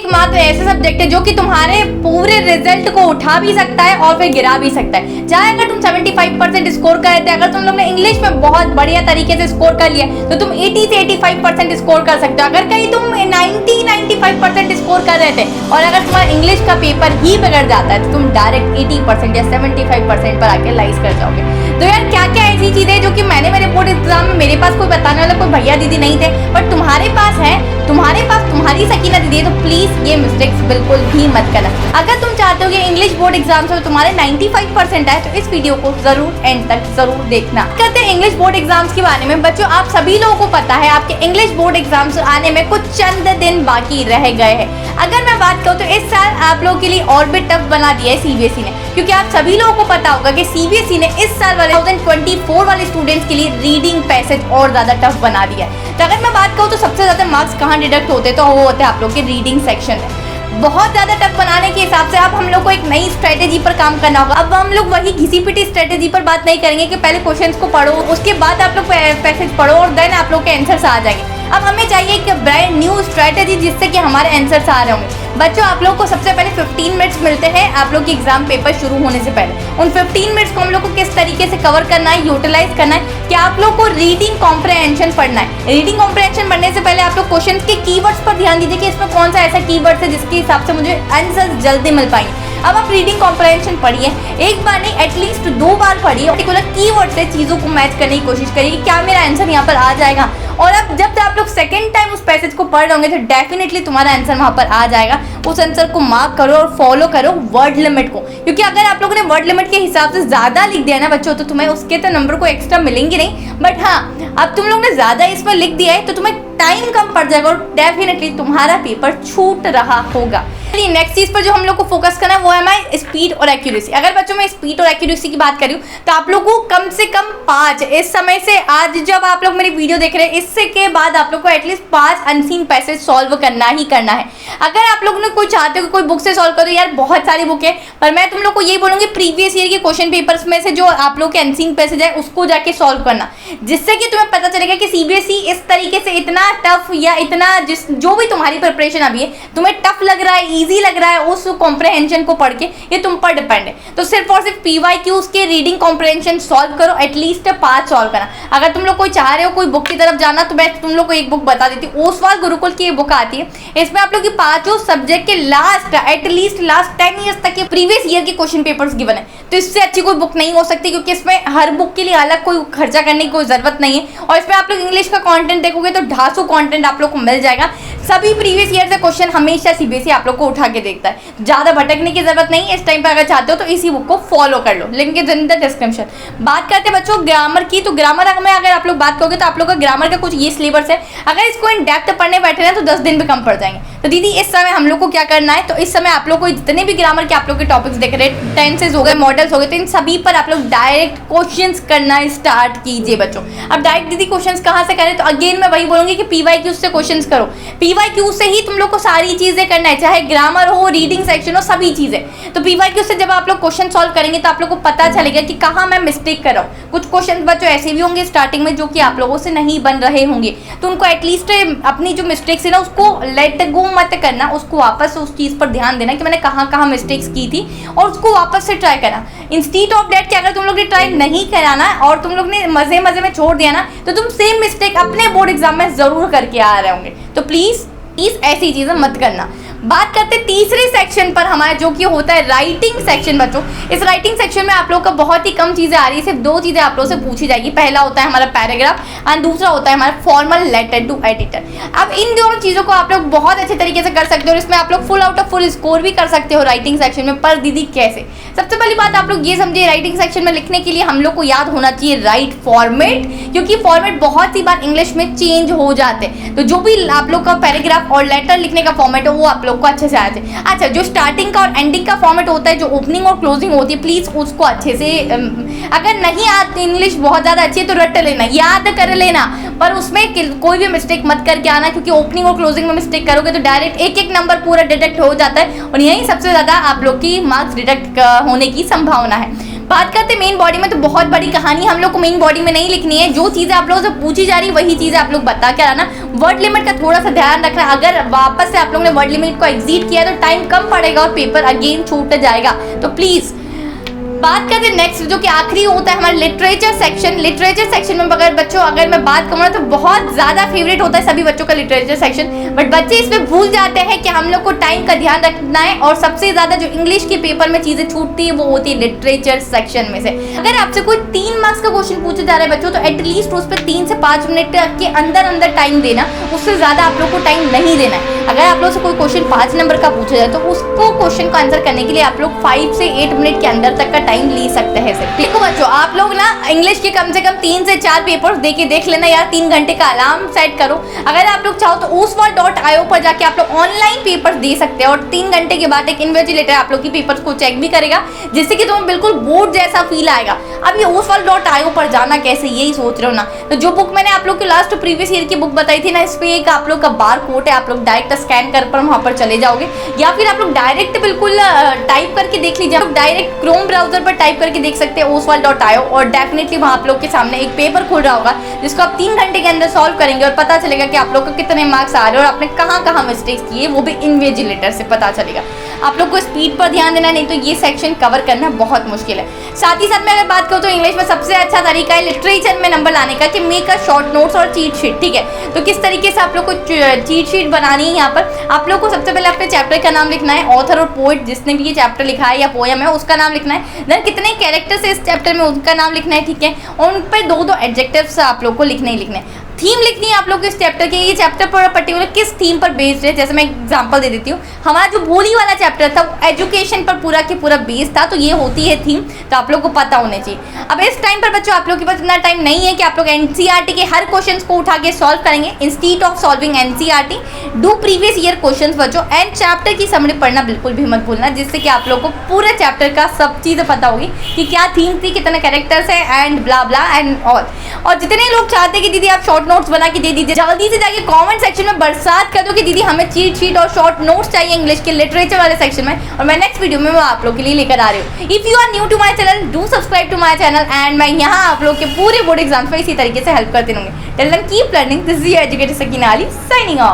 एकमात्र ऐसा सब्जेक्ट है जो कि तुम्हारे पूरे रिजल्ट को उठा भी सकता है और फिर गिरा भी सकता है। चाहे अगर तुम 75% स्कोर कर रहे थे, अगर तुम लोग ने इंग्लिश में बहुत बढ़िया तरीके से स्कोर कर लिया तो तुम 80 से 85% स्कोर कर सकते हो। अगर कहीं तुम 90-95% स्कोर कर रहे थे और अगर तुम्हारा इंग्लिश का पेपर ही बिगड़ जाता है तो तुम डायरेक्ट 80% या 75% पर आके लाइज कर जाओगे। तो यार क्या क्या ऐसी चीजें जो कि मैंने मेरे बोर्ड एग्जाम में, मेरे पास कोई बताने वाला कोई भैया दीदी नहीं थे, बट तुम्हारे पास है, तुम्हारे पास तुम्हारी सकीना दीदी है, तो प्लीज ये मिस्टेक्स बिल्कुल भी मत करना। अगर तुम चाहते हो कि इंग्लिश बोर्ड एग्जाम्स में तुम्हारे 95% आए तो इस वीडियो को जरूर एंड तक जरूर देखना। कहते हैं इंग्लिश बोर्ड एग्जाम्स के बारे में बच्चों, आप सभी लोगों को पता है आपके इंग्लिश बोर्ड एग्जाम्स आने में कुछ चंद दिन बाकी रह गए हैं। अगर मैं बात करूँ तो इस साल आप लोगों के लिए और भी टफ बना दिया है सीबीएसई ने, क्योंकि आप सभी लोगों को पता होगा कि सीबीएसई ने इस साल वाले 2024 वाले स्टूडेंट्स के लिए रीडिंग पैसेज और ज्यादा टफ बना दिया है। तो अगर मैं बात करूँ तो सबसे ज्यादा मार्क्स कहाँ डिडक्ट होते हैं तो वो होते हैं आप लोग के रीडिंग सेक्शन में। बहुत ज्यादा टफ बनाने के हिसाब से अब हम लोग को एक नई स्ट्रेटेजी पर काम करना होगा। अब हम लोग वही घिसी पिटी स्ट्रेटेजी पर बात नहीं करेंगे कि पहले क्वेश्चंस को पढ़ो, उसके बाद आप लोग पैसेज पढ़ो और देन आप लोग के आंसर्स आ जाएंगे। अब हमें चाहिए एक ब्रांड न्यू स्ट्रेटेजी जिससे कि हमारे आंसर्स आ रहे होंगे। बच्चों आप लोग को सबसे पहले 15 मिनट्स मिलते हैं आप लोग की एग्जाम पेपर शुरू होने से पहले। उन 15 मिनट्स को हम लोग को किस तरीके से कवर करना है, यूटिलाइज करना है कि आप लोग को रीडिंग कॉम्प्रहेंशन पढ़ना है। रीडिंग कॉम्प्रहेंशन पढ़ने से पहले आप लोग क्वेश्चन के कीवर्ड्स पर ध्यान दीजिए कि इसमें कौन सा ऐसा कीवर्ड है जिसके हिसाब से मुझे आंसर जल्दी मिल पाएंगे। अब आप रीडिंग कॉम्प्रहेंशन पढ़िए, एक बार नहीं एटलीस्ट 2 बार पढ़िए, पर्टिकुलर कीवर्ड से चीज़ों को मैच करने की कोशिश करिए क्या मेरा आंसर यहाँ पर आ जाएगा। और अब जब आप लोग सेकंड टाइम उस पैसेज को पढ़ रहे होंगे तो डेफिनेटली तुम्हारा आंसर वहाँ पर आ जाएगा। उस आंसर को मार्क करो और फॉलो करो वर्ड लिमिट को, क्योंकि अगर आप लोगों ने वर्ड लिमिट के हिसाब से ज़्यादा लिख दिया ना बच्चों तो तुम्हें उसके तो नंबर को एक्स्ट्रा मिलेंगे नहीं, बट हाँ अब तुम लोग ने ज़्यादा इसमें लिख दिया है तो तुम्हें टाइम कम पड़ जाएगा और डेफिनेटली तुम्हारा पेपर छूट रहा होगा। नेक्स्ट चीज पर जो हम लोग को फोकस करना है वो है हमारी स्पीड और एक्यूरेसी। अगर बच्चों में स्पीड और एक्यूरेसी की बात करूँ तो आप लोग को कम से कम 5 इस समय से आज जब आप लोग मेरी वीडियो देख रहे हैं इससे के बाद आप लोग को एटलीस्ट 5 अनसीन पैसेज सॉल्व करना ही करना है। अगर आप लोग ने कोई चाहते हो कि कोई बुक से सॉल्व करो, यार बहुत सारी बुक है, पर मैं तुम लोग को ये बोलूंगी प्रीवियस ईयर के क्वेश्चन पेपर्स में से जो आप लोग के अनसीन पैसेज है उसको जाके सॉल्व करना, जिससे कि तुम्हें पता चलेगा कि सीबीएसई इस तरीके से इतना टफ या इतना जो भी तुम्हारी प्रिपरेशन अभी है तुम्हें टफ लग रहा है, ईजी लग रहा है उस कॉम्प्रहेंशन को पढ़ के, ये तुम पर डिपेंड है। तो सिर्फ और सिर्फ पीवाईक्यूज के रीडिंग कॉम्प्रहेंशन सॉल्व करो, एटलीस्ट 5 सॉल्व करना। अगर तुम लोग कोई चाह रहे हो कोई बुक की तरफ जाना तो मैं तुम लोग को एक बुक बता देती हूँ, ओसवाल गुरुकुल की ये बुक आती है। इसमें आप लोग की 5 सब्जेक्ट के एटलीस्ट लास्ट 10 ईयर्स तक के प्रीवियस ईयर के क्वेश्चन पेपर्स गिवन है। तो इससे अच्छी कोई बुक नहीं हो सकती, क्योंकि इसमें हर बुक के लिए अलग कोई खर्चा करने की कोई जरूरत नहीं है। और इसमें आप लोग इंग्लिश का कंटेंट देखोगे तो ढासू कंटेंट आप लोग को मिल जाएगा। सभी प्रीवियस ईयर से क्वेश्चन हमेशा सीबीएसई आप लोग को उठा के देखता है, ज्यादा भटकने की जरूरत नहीं है। इस टाइम पर अगर चाहते हो तो इसी बुक को फॉलो कर लो, link is in the description. बात करते हैं बच्चों ग्रामर की, तो ग्रामर में अगर आप लोग बात करोगे तो आप लोग का ग्रामर का कुछ ये सिलेबस है। अगर इसको इन डेप्थ पढ़ने बैठे ना तो 10 दिन भी कम पड़ जाएंगे। तो दीदी इस समय हम लोग को क्या करना है, तो इस समय आप लोग को जितने भी ग्रामर के आप लोग के टॉपिक्स देख रहे हैं, टेंसेज हो गए, मॉडल्स हो गए, तो इन सभी पर आप लोग डायरेक्ट क्वेश्चंस करना स्टार्ट कीजिए बच्चों। अब डायरेक्ट दीदी क्वेश्चंस कहाँ से करें, तो अगेन मैं वही बोलूंगी कि पीवाईक्यू से क्वेश्चंस करो। पीवाईक्यू से ही तुम लोग को सारी चीजें करना है, चाहे ग्रामर हो, रीडिंग सेक्शन हो, सभी चीजें। तो पीवाईक्यू से जब आप लोग क्वेश्चन सॉल्व करेंगे तो आप लोग को पता चलेगा कि कहाँ मैं मिस्टेक कर रहा हूँ। कुछ क्वेश्चन बच्चों ऐसे भी होंगे स्टार्टिंग में जो कि आप लोगों से नहीं बन रहे होंगे, तो उनको एटलीस्ट अपनी जो मिस्टेक्स है ना उसको लेट गो मत करना, उसको वापस उस चीज पर ध्यान देना कि मैंने कहाँ कहाँ मिस्टेक्स की थी और उसको वापस से ट्राई करना। इंस्टीट ऑफ दैट कि अगर तुम लोग ने ट्राई नहीं कराना और तुम लोग ने मजे मजे में छोड़ दिया ना तो तुम सेम मिस्टेक अपने बोर्ड एग्जाम में जरूर करके आ रहे होंगे। तो प्लीज ऐसी चीजें मत करना। बात करते हैं तीसरे सेक्शन पर हमारा, जो कि होता है राइटिंग सेक्शन बच्चों। इस राइटिंग सेक्शन में आप लोग का बहुत ही कम चीजें आ रही है, सिर्फ 2 चीजें आप लोग से पूछी जाएगी। पहला होता है हमारा पैराग्राफ एंड दूसरा होता है हमारा फॉर्मल लेटर टू एडिटर। अब इन दोनों चीजों को आप लोग बहुत अच्छे तरीके से कर सकते हो और इसमें आप लोग full out of full score भी कर सकते हो राइटिंग सेक्शन में। पर दीदी कैसे? सबसे पहली बात आप लोग ये समझिए, राइटिंग सेक्शन में लिखने के लिए हम लोग को याद होना चाहिए राइट फॉर्मेट, क्योंकि फॉर्मेट बहुत सी बार इंग्लिश में चेंज हो जाते हैं। तो जो भी आप लोग का पैराग्राफ और लेटर लिखने का फॉर्मेट है वो आप लोग को अच्छे से आते हैं। अच्छा, जो स्टार्टिंग का और एंडिंग का फॉर्मेट होता है, जो ओपनिंग और क्लोजिंग होती है, प्लीज उसको अच्छे से, अगर नहीं आती इंग्लिश बहुत ज्यादा अच्छी है तो रट लेना, याद कर लेना, पर उसमें कोई भी मिस्टेक मत करके आना, क्योंकि ओपनिंग और क्लोजिंग में मिस्टेक करोगे तो डायरेक्ट एक नंबर पूरा डिडक्ट हो जाता है और यही सबसे ज्यादा आप लोग की मार्क्स डिडक्ट होने की संभावना है। बात करते हैं मेन बॉडी में, तो बहुत बड़ी कहानी हम लोग को मेन बॉडी में नहीं लिखनी है। जो चीजें आप लोगों से पूछी जा रही वही चीजें आप लोग बता के आना। वर्ड लिमिट का थोड़ा सा ध्यान रखना, अगर वापस से आप लोगों ने वर्ड लिमिट को एग्जीट किया तो टाइम कम पड़ेगा और पेपर अगेन छूट जाएगा। तो प्लीज बात करते हैं नेक्स्ट, जो कि आखिरी होता है हमारा लिटरेचर सेक्शन। लिटरेचर सेक्शन में अगर बच्चों अगर मैं बात करूँ तो बहुत ज़्यादा फेवरेट होता है सभी बच्चों का लिटरेचर सेक्शन, बट बच्चे इसमें भूल जाते हैं कि हम लोग को टाइम का ध्यान रखना है। और सबसे ज़्यादा जो इंग्लिश के पेपर में चीज़ें छूटती है वो होती है लिटरेचर सेक्शन में से। अगर आपसे कोई 3 मार्क्स का क्वेश्चन पूछा जा रहा है बच्चों, तो एटलीस्ट उस पर 3 से 5 मिनट के अंदर टाइम देना, उससे ज़्यादा आप लोग को टाइम नहीं देना है। अगर आप लोग से कोई क्वेश्चन 5 नंबर का पूछा जाए तो उसको क्वेश्चन को आंसर करने के लिए आप लोग 5 से 8 मिनट के अंदर तक का टाइम ले सकते हैं। देखो बच्चों, आप लोग ना इंग्लिश के कम से कम 3 से 4 पेपर्स देख लेना यार। 3 घंटे का अलार्म सेट करो। अगर आप लोग चाहो तो oswald.io पर जाके आप लोग ऑनलाइन पेपर्स दे सकते हैं और 3 घंटे के बाद एक इन्विजिलेटर आप लोग की पेपर्स को चेक भी करेगा, जिससे कि तुम्हें बिल्कुल बोर्ड जैसा फील आएगा। अब ये oswald.io पर जाना कैसे, यही सोच रहे हो ना? तो जो बुक मैंने आप लोग के लास्ट प्रीवियस ईयर की बुक बताई थी ना, इस पे एक आप लोग का बार कोड है, आप लोग डायरेक्ट स्कैन कर पर वहां पर चले जाओगे, या फिर आप लोग डायरेक्ट बिल्कुल टाइप करके देख लीजिए। आप लोग डायरेक्ट क्रोम ब्राउजर पर टाइप करके देख सकते हैं oswald.io, और डेफिनेटली वहां आप लोग के सामने एक पेपर खुल रहा होगा जिसको आप 3 घंटे के अंदर सॉल्व करेंगे और पता चलेगा कि आप लोग को कितने मार्क्स आ रहे हैं और आपने कहाँ मिस्टेक्स किए, वो भी इन्विजिलेटर से पता चलेगा। आप लोग को स्पीड पर ध्यान देना, नहीं तो ये सेक्शन कवर करना बहुत मुश्किल है। साथ ही साथ में अगर बात करूँ तो इंग्लिश में सबसे अच्छा तरीका है लिटरेचर में नंबर लाने का कि मेक अ शॉर्ट नोट्स और चीट शीट। ठीक है, तो किस तरीके से आप लोग को चीट शीट बनानी है। यहाँ पर आप लोग को सबसे पहले अपने चैप्टर का नाम लिखना है, ऑथर और पोएट जिसने भी ये चैप्टर लिखा है या पोएम है उसका नाम लिखना है, देन कितने कैरेक्टर्स है इस चैप्टर में उनका नाम लिखना है। ठीक है, और उन पर 2 एडजेक्टिव्स आप लोग को लिखने ही लिखने हैं। थीम लिखनी है आप लोग इस चैप्टर की, ये चैप्टर पर पर्टिकुलर किस थीम पर बेस्ड है। जैसे मैं एग्जांपल दे देती हूँ, हमारा जो भोली वाला चैप्टर था वो एजुकेशन पर पूरा के पूरा बेस्ड था, तो ये होती है थीम, तो आप लोग को पता होना चाहिए। अब इस टाइम पर बच्चों आप लोग के पास इतना टाइम नहीं है कि आप लोग एनसीईआरटी के हर क्वेश्चन को उठा के सॉल्व करेंगे। Instead of solving NCERT, do previous year question बच्चों, एंड चैप्टर की समरी पढ़ना बिल्कुल भी मत भूलना, जिससे कि आप लोग को पूरे चैप्टर का सब चीज़ें पता होगी कि क्या थीम थी, कितने कैरेक्टर्स है, and blah blah and all. और जितने लोग चाहते हैं कि दीदी आप शॉर्ट नोट्स बना के दे दीजिए, जल्दी से जाके कमेंट सेक्शन में बरसात कर दो कि दीदी हमें चीट शीट और शॉर्ट नोट्स चाहिए इंग्लिश के लिटरेचर वाले सेक्शन में, और मैं नेक्स्ट वीडियो में वो आप लोग के लिए लेकर आ रही हूँ। If you are new to my channel, do subscribe to my channel, and मैं यहाँ आप लोग के पूरे बोर्ड एग्जाम पे इसी तरीके से हेल्प करते रहूंगी। Till then keep learning, this is your educator Sakina Ali signing of.